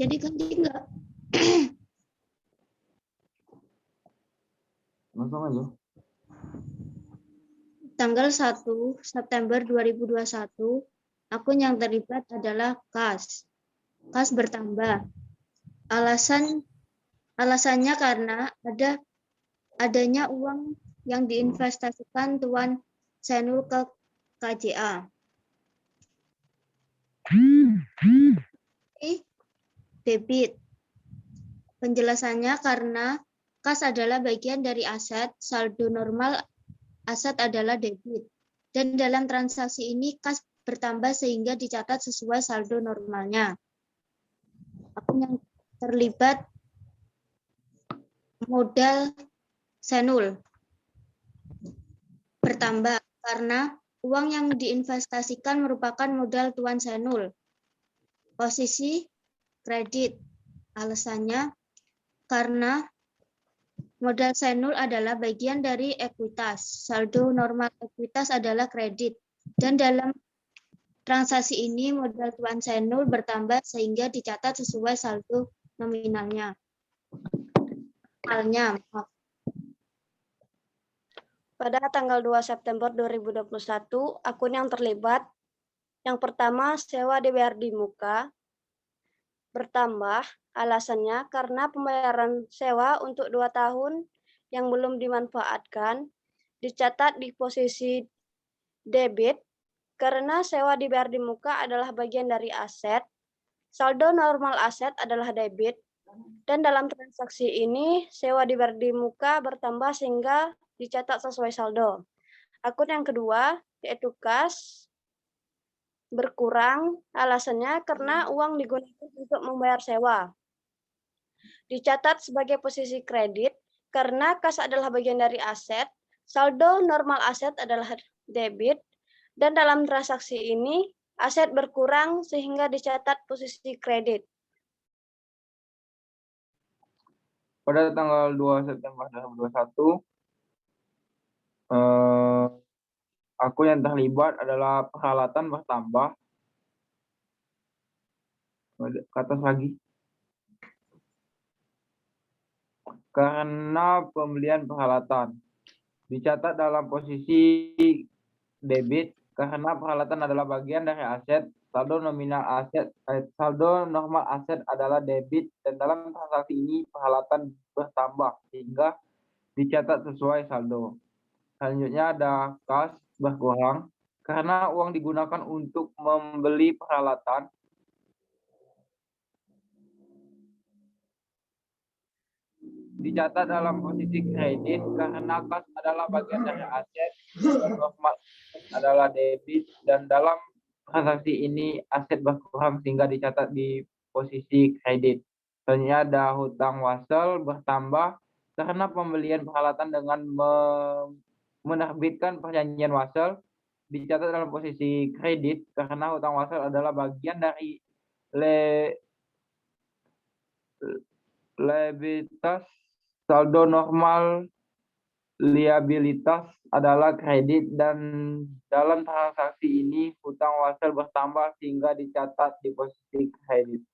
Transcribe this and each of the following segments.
Jadi ganti enggak? Langsung aja. Tanggal 1 September 2021, akun yang terlibat adalah kas. Kas bertambah. Alasannya karena adanya uang yang diinvestasikan Tuan Senul ke KJA. Debit. Penjelasannya karena kas adalah bagian dari aset, saldo normal aset adalah debit. Dan dalam transaksi ini kas bertambah sehingga dicatat sesuai saldo normalnya. Akun yang terlibat modal Senul bertambah karena uang yang diinvestasikan merupakan modal Tuan Senul. Posisi kredit. Alasannya karena modal Senul adalah bagian dari ekuitas. Saldo normal ekuitas adalah kredit. Dan dalam transaksi ini modal Tuan Senul bertambah sehingga dicatat sesuai saldo nominalnya. Pada tanggal 2 September 2021, akun yang terlibat yang pertama sewa dibayar di muka bertambah. Alasannya karena pembayaran sewa untuk 2 tahun yang belum dimanfaatkan dicatat di posisi debit karena sewa dibayar di muka adalah bagian dari aset. Saldo normal aset adalah debit dan dalam transaksi ini sewa dibayar di muka bertambah sehingga dicatat sesuai saldo. Akun yang kedua yaitu kas berkurang. Alasannya karena uang digunakan untuk membayar sewa. Dicatat sebagai posisi kredit karena kas adalah bagian dari aset, saldo normal aset adalah debit, dan dalam transaksi ini aset berkurang sehingga dicatat posisi kredit. Pada tanggal 2 September 2021, akun yang terlibat adalah peralatan bertambah. Ke atas lagi. Karena pembelian peralatan. Dicatat dalam posisi debit karena peralatan adalah bagian dari aset. Saldo normal aset adalah debit dan dalam transaksi ini peralatan bertambah sehingga dicatat sesuai saldo. Selanjutnya ada kas berkurang karena uang digunakan untuk membeli peralatan. Dicatat dalam posisi kredit karena kas adalah bagian dari aset, normal adalah debit, dan dalam transaksi ini aset berkurang sehingga dicatat di posisi kredit. Selanjutnya ada hutang wasel bertambah karena pembelian peralatan dengan menerbitkan perjanjian wasel. Dicatat dalam posisi kredit karena hutang wasel adalah bagian dari liabilitas. Saldo normal liabilitas adalah kredit dan dalam transaksi ini hutang wasel bertambah sehingga dicatat di posisi kredit.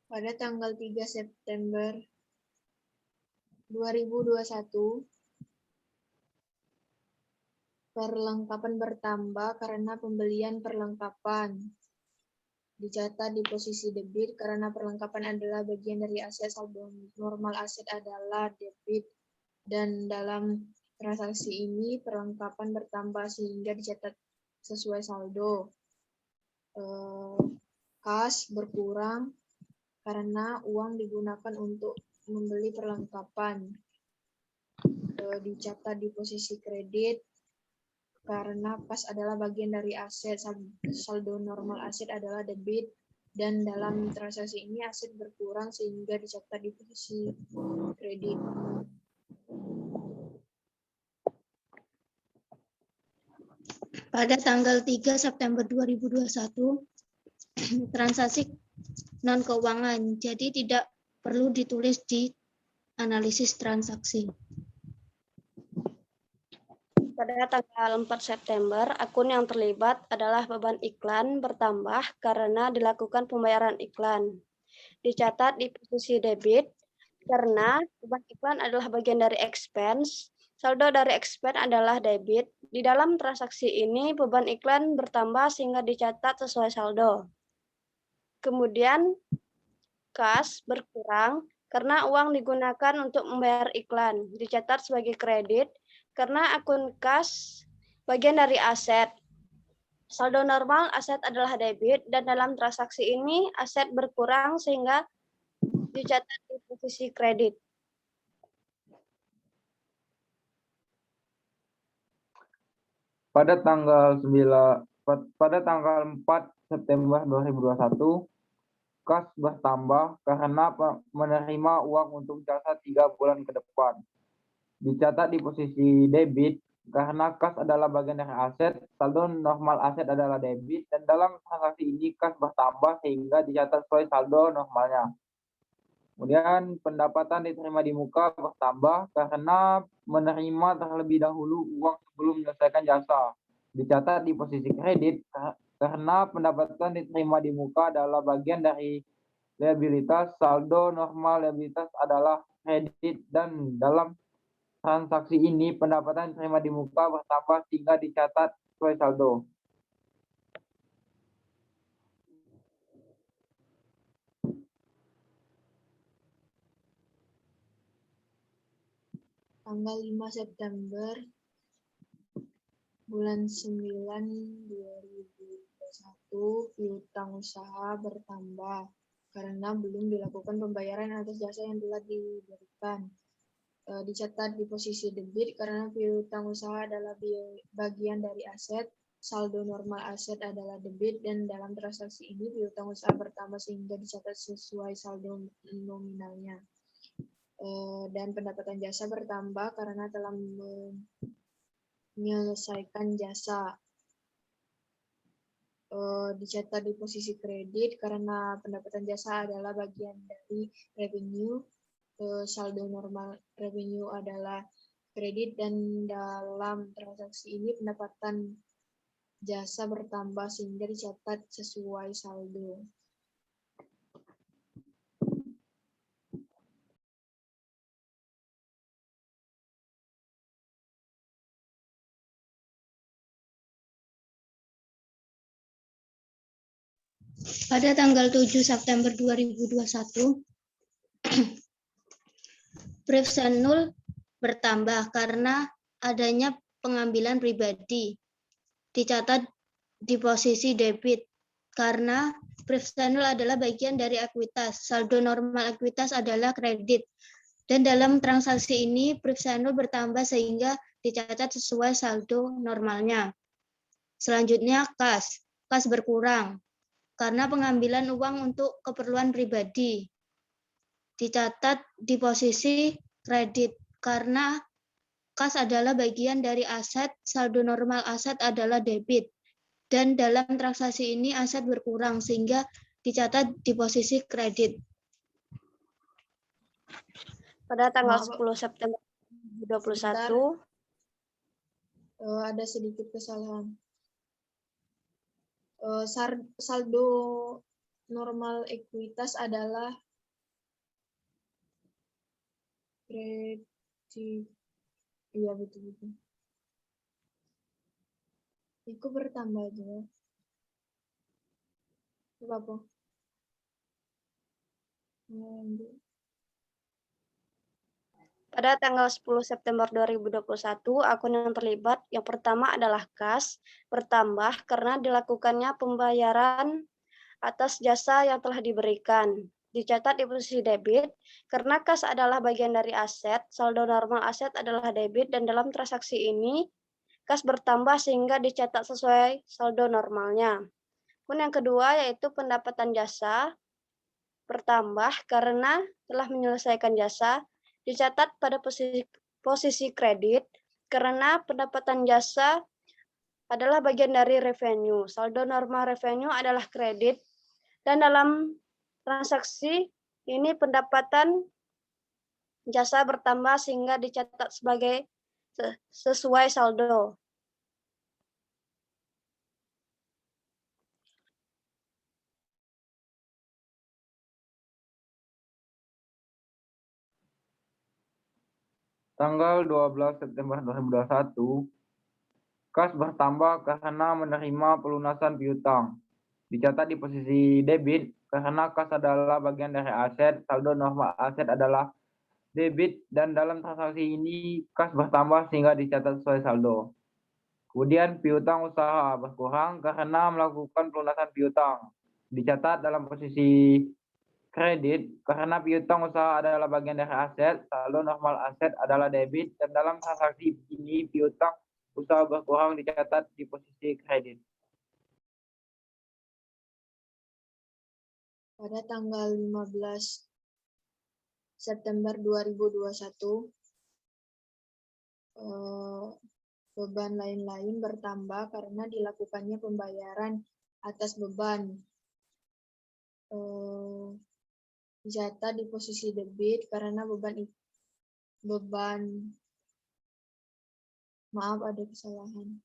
Pada tanggal 3 September 2021, perlengkapan bertambah karena pembelian perlengkapan. Dicatat di posisi debit karena perlengkapan adalah bagian dari aset, saldo normal aset adalah debit, dan dalam transaksi ini perlengkapan bertambah sehingga dicatat sesuai saldo. Kas berkurang karena uang digunakan untuk membeli perlengkapan. Dicatat di posisi kredit karena kas adalah bagian dari aset, saldo normal aset adalah debit, dan dalam transaksi ini aset berkurang sehingga dicatat di posisi kredit. Pada tanggal 3 September 2021, transaksi non-keuangan, jadi tidak perlu ditulis di analisis transaksi. Pada tanggal 4 September, akun yang terlibat adalah beban iklan bertambah karena dilakukan pembayaran iklan. Dicatat di posisi debit karena beban iklan adalah bagian dari expense. Saldo dari expense adalah debit. Di dalam transaksi ini, beban iklan bertambah sehingga dicatat sesuai saldo. Kemudian, kas berkurang karena uang digunakan untuk membayar iklan. Dicatat sebagai kredit karena akun kas bagian dari aset. Saldo normal aset adalah debit dan dalam transaksi ini aset berkurang sehingga dicatat di posisi kredit. Pada tanggal 4 September 2021, kas bertambah karena menerima uang untuk jasa 3 bulan ke depan. Dicatat di posisi debit karena kas adalah bagian dari aset, saldo normal aset adalah debit, dan dalam transaksi ini kas bertambah sehingga dicatat sesuai saldo normalnya. Kemudian pendapatan diterima di muka bertambah karena menerima terlebih dahulu uang sebelum menyelesaikan jasa. Dicatat di posisi kredit karena pendapatan diterima di muka adalah bagian dari liabilitas, saldo normal liabilitas adalah kredit, dan dalam transaksi ini pendapatan diterima di muka bertambah sehingga dicatat sesuai saldo. Tanggal 5 September bulan 9 2021, piutang usaha bertambah karena belum dilakukan pembayaran atas jasa yang telah diberikan. Dicatat di posisi debit karena piutang usaha adalah bagian dari aset, saldo normal aset adalah debit, dan dalam transaksi ini piutang usaha bertambah sehingga dicatat sesuai saldo nominalnya. Dan pendapatan jasa bertambah karena telah menyelesaikan jasa. Dicatat di posisi kredit karena pendapatan jasa adalah bagian dari revenue. Saldo normal revenue adalah kredit, dan dalam transaksi ini pendapatan jasa bertambah sehingga dicatat sesuai saldo. Pada tanggal 7 September 2021, brief Senul bertambah karena adanya pengambilan pribadi. Dicatat di posisi debit karena brief Senul adalah bagian dari ekuitas. Saldo normal ekuitas adalah kredit. Dan dalam transaksi ini brief Senul bertambah sehingga dicatat sesuai saldo normalnya. Selanjutnya kas. Kas berkurang karena pengambilan uang untuk keperluan pribadi. Dicatat di posisi kredit karena kas adalah bagian dari aset, saldo normal aset adalah debit. Dan dalam transaksi ini aset berkurang sehingga dicatat di posisi kredit. Pada tanggal 10 September 2021, ada sedikit kesalahan. Saldo normal ekuitas adalah kredit. Iya, betul-betul. Itu bertambah aja. Coba apa? pada tanggal 10 September 2021, akun yang terlibat yang pertama adalah kas, bertambah karena dilakukannya pembayaran atas jasa yang telah diberikan. Dicatat di posisi debit, karena kas adalah bagian dari aset, saldo normal aset adalah debit, dan dalam transaksi ini, kas bertambah sehingga dicatat sesuai saldo normalnya. Akun yang kedua yaitu pendapatan jasa, bertambah karena telah menyelesaikan jasa. Dicatat pada posisi kredit karena pendapatan jasa adalah bagian dari revenue. Saldo normal revenue adalah kredit, dan dalam transaksi ini pendapatan jasa bertambah sehingga dicatat sebagai sesuai saldo. Tanggal 12 September 2021, kas bertambah karena menerima pelunasan piutang. Dicatat di posisi debit karena kas adalah bagian dari aset, saldo normal aset adalah debit, dan dalam transaksi ini kas bertambah sehingga dicatat sesuai saldo. Kemudian piutang usaha berkurang karena melakukan pelunasan piutang. Dicatat dalam posisi kredit karena piutang usaha adalah bagian dari aset, saldo normal aset adalah debit, dan dalam transaksi ini piutang usaha berkurang dicatat di posisi kredit. Pada tanggal 15 September 2021, beban lain-lain bertambah karena dilakukannya pembayaran atas beban. Dicatat di posisi debit karena maaf, ada kesalahan.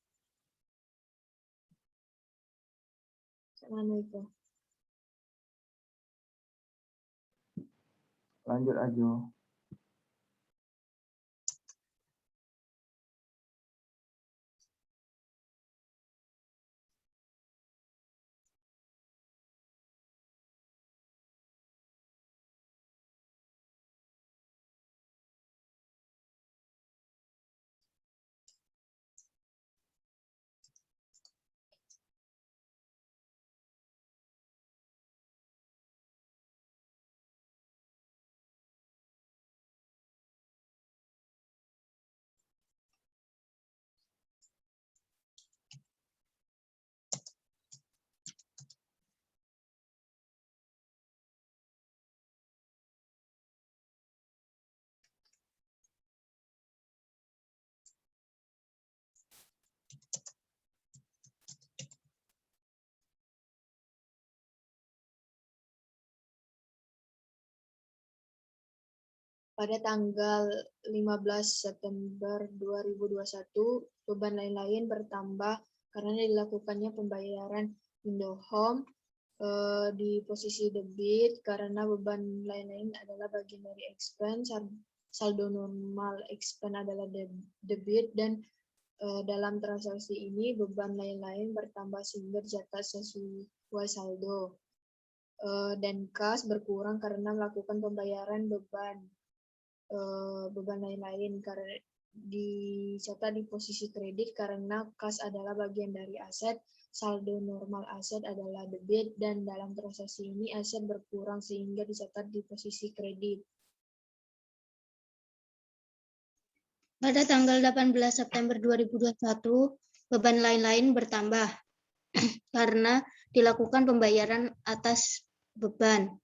Mana itu? Lanjut aja. Pada tanggal 15 September 2021, beban lain-lain bertambah karena dilakukannya pembayaran Indohome di posisi debit karena beban lain-lain adalah bagian dari expense, saldo normal expense adalah debit, dan dalam transaksi ini beban lain-lain bertambah sehingga dicatat sesuai saldo. Dan kas berkurang karena melakukan pembayaran beban lain-lain karena dicatat di posisi kredit karena kas adalah bagian dari aset, saldo normal aset adalah debit, dan dalam transaksi ini aset berkurang sehingga dicatat di posisi kredit. Pada tanggal 18 September 2021, beban lain-lain bertambah karena dilakukan pembayaran atas beban.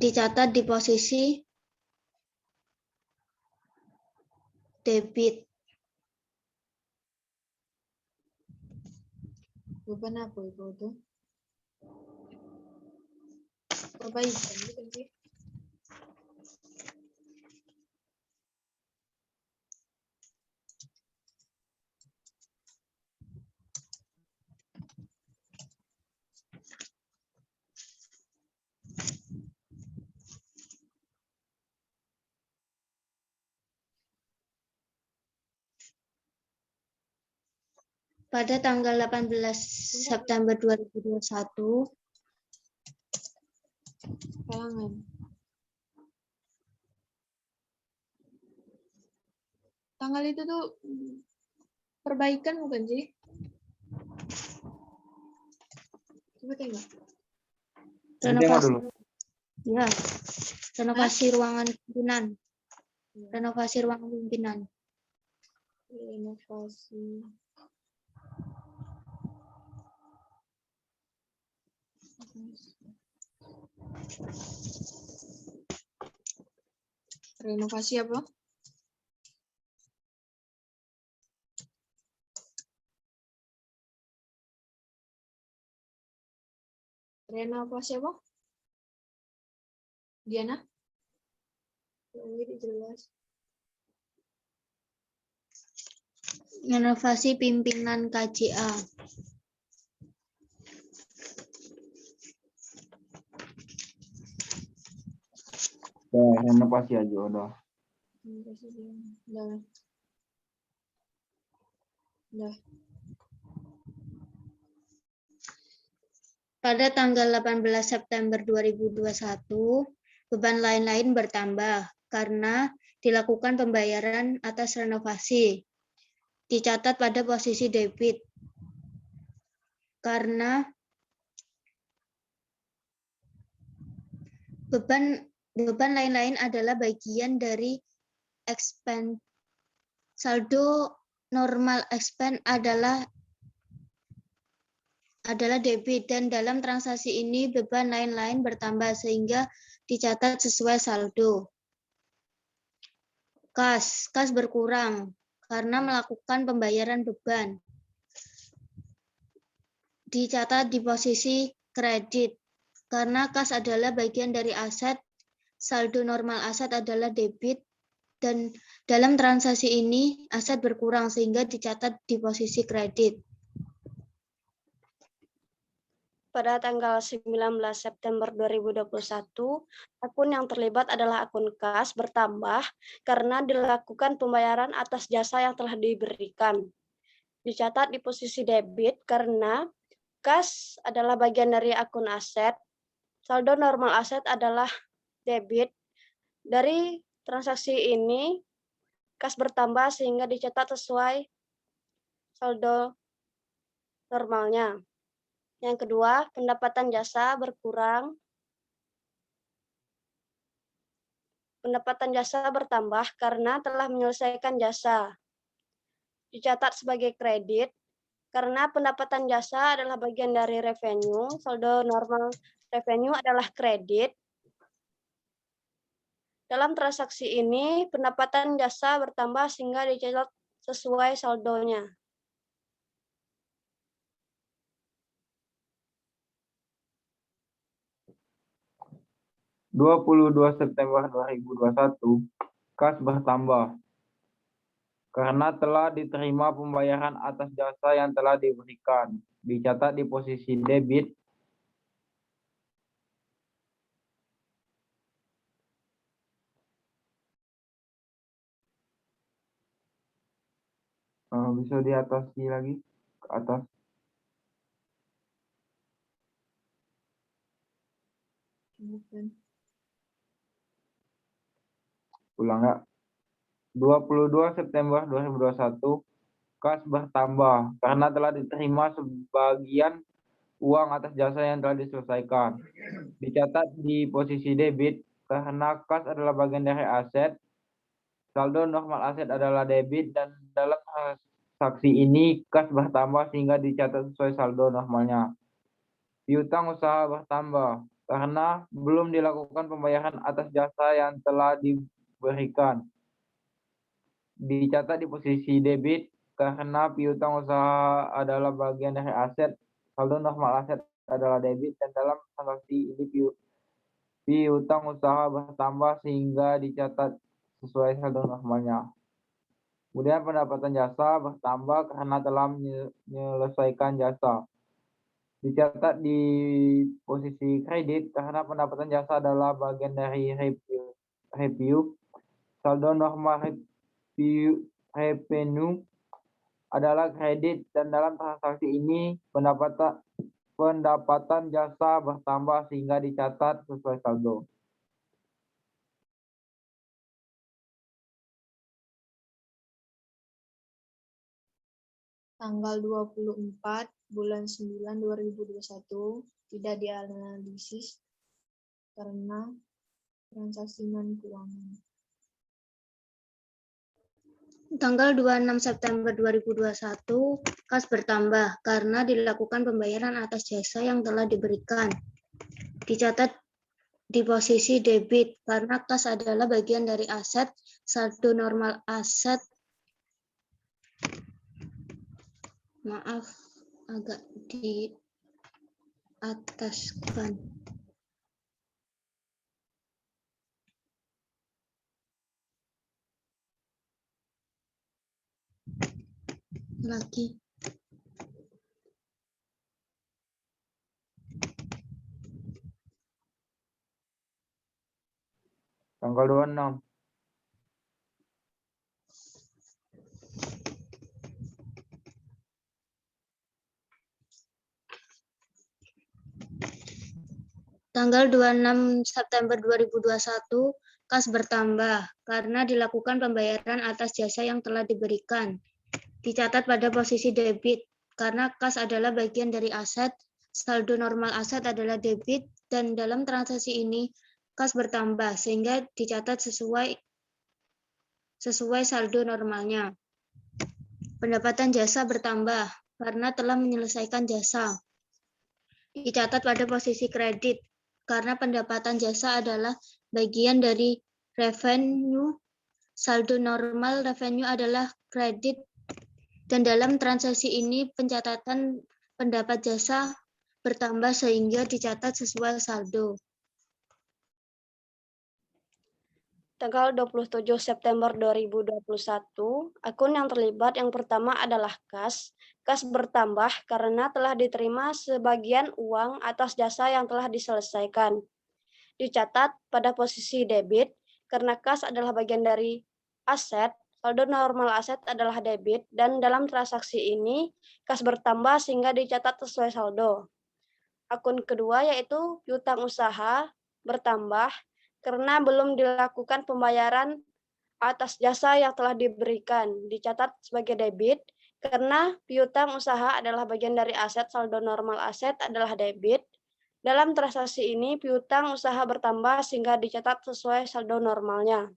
Dicatat di posisi debit. Beban apa itu? Perbaikan bukan sih? Pada tanggal 18 September 2021, Kalangan. Tanggal itu tuh perbaikan bukan sih? Coba tengok. Tengok dulu. Ya, renovasi ruangan pimpinan. Renovasi ruangan pimpinan. Renovasi. Renovasi apa? Renovasi apa? Diana? Ini jelas. Renovasi pimpinan KJA. Renovasi aja udah. Udah. Udah. Pada tanggal 18 September 2021, beban lain-lain bertambah karena dilakukan pembayaran atas renovasi. Dicatat pada posisi debit karena beban lain-lain adalah bagian dari expense. Saldo normal expense adalah debit dan dalam transaksi ini beban lain-lain bertambah sehingga dicatat sesuai saldo. Kas berkurang karena melakukan pembayaran beban. Dicatat di posisi kredit karena kas adalah bagian dari aset, saldo normal aset adalah debit dan dalam transaksi ini aset berkurang sehingga dicatat di posisi kredit. Pada tanggal 19 September 2021, akun yang terlibat adalah akun kas bertambah karena dilakukan pembayaran atas jasa yang telah diberikan. Dicatat di posisi debit karena kas adalah bagian dari akun aset, saldo normal aset adalah debit. Dari transaksi ini, kas bertambah sehingga dicatat sesuai saldo normalnya. Yang kedua, pendapatan jasa berkurang. Pendapatan jasa bertambah karena telah menyelesaikan jasa. Dicatat sebagai kredit karena pendapatan jasa adalah bagian dari revenue, saldo normal revenue adalah kredit. Dalam transaksi ini, pendapatan jasa bertambah sehingga dicatat sesuai saldonya. (22 September 2021), kas bertambah karena telah diterima pembayaran atas jasa yang telah diberikan. Dicatat di posisi debit bisa di atas lagi ke atas. Ulang ya. 22 September 2021, kas bertambah karena telah diterima sebagian uang atas jasa yang telah diselesaikan. Dicatat di posisi debit karena kas adalah bagian dari aset, saldo normal aset adalah debit, dan dalam transaksi ini kas bertambah sehingga dicatat sesuai saldo normalnya. Piutang usaha bertambah karena belum dilakukan pembayaran atas jasa yang telah diberikan. Dicatat di posisi debit karena piutang usaha adalah bagian dari aset, saldo normal aset adalah debit, dan dalam transaksi ini piutang usaha bertambah sehingga dicatat sesuai saldo normalnya. Kemudian pendapatan jasa bertambah karena telah menyelesaikan jasa. Dicatat di posisi kredit karena pendapatan jasa adalah bagian dari review. Saldo normal revenue adalah kredit dan dalam transaksi ini pendapatan jasa bertambah sehingga dicatat sesuai saldo. Tanggal 24 bulan 9 2021 tidak dianalisis karena transaksi non keuangan. Tanggal 26 September 2021, kas bertambah karena dilakukan pembayaran atas jasa yang telah diberikan. Dicatat di posisi debit karena kas adalah bagian dari aset, saldo normal aset. Maaf, agak di ataskan. lagi. Tanggal 26. Tanggal 26 September 2021, kas bertambah karena dilakukan pembayaran atas jasa yang telah diberikan. Dicatat pada posisi debit karena kas adalah bagian dari aset, saldo normal aset adalah debit, dan dalam transaksi ini kas bertambah sehingga dicatat sesuai saldo normalnya. Pendapatan jasa bertambah karena telah menyelesaikan jasa. Dicatat pada posisi kredit karena pendapatan jasa adalah bagian dari revenue, saldo normal revenue adalah kredit, dan dalam transaksi ini pencatatan pendapat jasa bertambah sehingga dicatat sesuai saldo. Tanggal 27 September 2021, akun yang terlibat yang pertama adalah kas. Kas bertambah karena telah diterima sebagian uang atas jasa yang telah diselesaikan. Dicatat pada posisi debit karena kas adalah bagian dari aset, saldo normal aset adalah debit, dan dalam transaksi ini kas bertambah sehingga dicatat sesuai saldo. Akun kedua yaitu piutang usaha bertambah karena belum dilakukan pembayaran atas jasa yang telah diberikan. Dicatat sebagai debit karena piutang usaha adalah bagian dari aset, saldo normal aset adalah debit. Dalam transaksi ini piutang usaha bertambah sehingga dicatat sesuai saldo normalnya.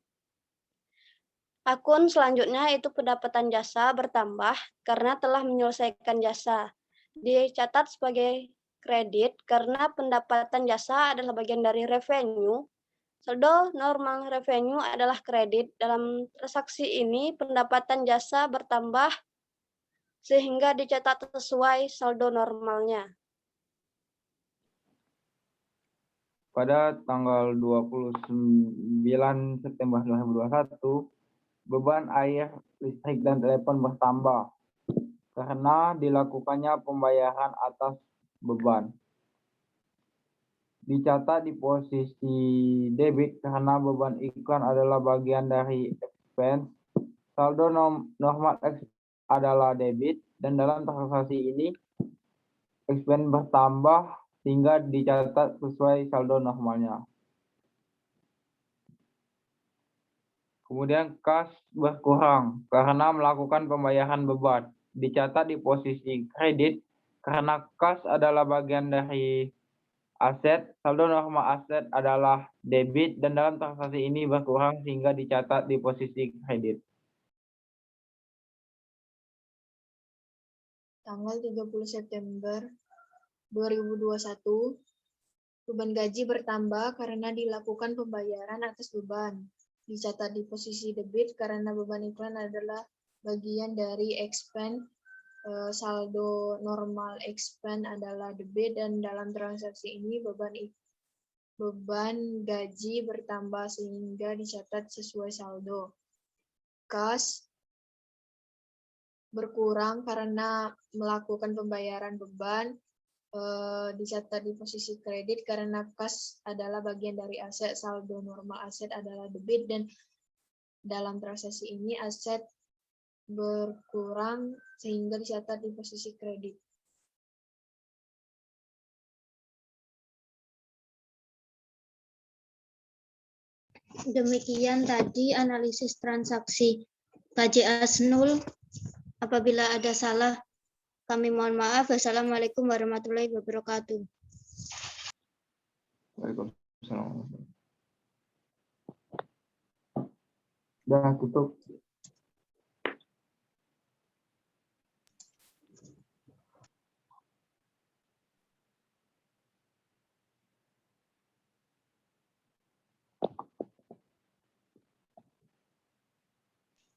Akun selanjutnya itu pendapatan jasa bertambah karena telah menyelesaikan jasa. Dicatat sebagai kredit karena pendapatan jasa adalah bagian dari revenue. Saldo normal revenue adalah kredit. Dalam transaksi ini pendapatan jasa bertambah sehingga dicatat sesuai saldo normalnya. Pada tanggal 29 September 2021, beban air, listrik, dan telepon bertambah karena dilakukannya pembayaran atas beban. Dicatat di posisi debit karena beban iklan adalah bagian dari expense. Saldo normal adalah debit, dan dalam transaksi ini expense bertambah sehingga dicatat sesuai saldo normalnya. Kemudian kas berkurang karena melakukan pembayaran beban. Dicatat di posisi kredit karena kas adalah bagian dari aset, saldo normal aset adalah debit, dan dalam transaksi ini berkurang sehingga dicatat di posisi kredit. Tanggal 30 September 2021, beban gaji bertambah karena dilakukan pembayaran atas beban. Dicatat di posisi debit karena beban iklan adalah bagian dari expense, saldo normal expense adalah debit, dan dalam transaksi ini beban gaji bertambah sehingga dicatat sesuai saldo. Kas berkurang karena melakukan pembayaran beban, dicatat di posisi kredit karena kas adalah bagian dari aset, saldo normal aset adalah debit, dan dalam transaksi ini aset berkurang sehingga dicatat di posisi kredit. Demikian tadi analisis transaksi KJA Senul. Apabila ada salah, kami mohon maaf. Wassalamualaikum warahmatullahi wabarakatuh. Waalaikumsalam. Udah tutup.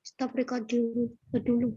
Stop record dulu.